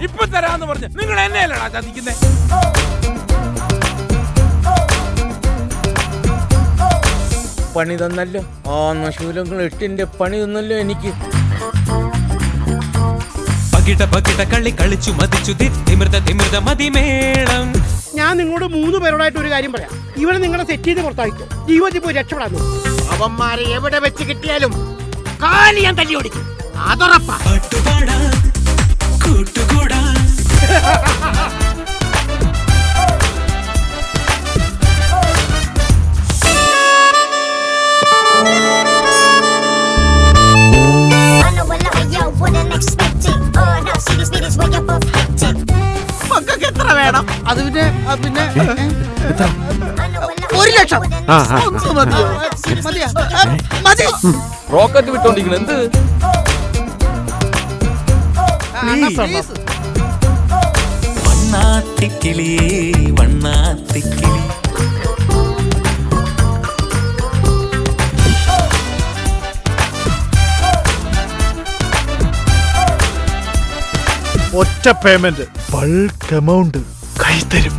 ഇപ്പൊ തരാന്ന് പറഞ്ഞ് നിങ്ങൾ എന്നെയല്ലടാ ചതിക്കുന്നേ. പണി തന്നല്ലോ ആ നശൂലങ്ങൾ 8ന്റെ പണി തന്നല്ലോ എനിക്ക്. പകിട പകിട കളി കളിച്ചു മതിച്ചു തിമിർത മതിമേളം. ഞാൻ നിങ്ങളോട് 3 പേരോടായിട്ട് ഒരു കാര്യം പറയാം. ഇവരെ നിങ്ങളെ സെറ്റ് ചെയ്ത് പുറത്താക്കിക്കോ. ജീവിതത്തിൽ പോയി രക്ഷപ്പെടാൻ. അവന്മാരെ എവിടെ വെച്ച് കിട്ടിയാലും കാലി ഞാൻ തല്ലി ഓടിക്കും. അതുറപ്പാ. എത്ര വേണം? അത് പിന്നെ 1 ലക്ഷം മതി. റോക്കറ്റ് വിട്ടോണ്ടിരിക്കണം എന്ത്? വണ്ണാത്തിക്കിളിയേ വണ്ണാത്തിക്കിളി. ഒറ്റ പേയ്മെന്റ് ബൾക്ക് എമൗണ്ട് കൈ തരും.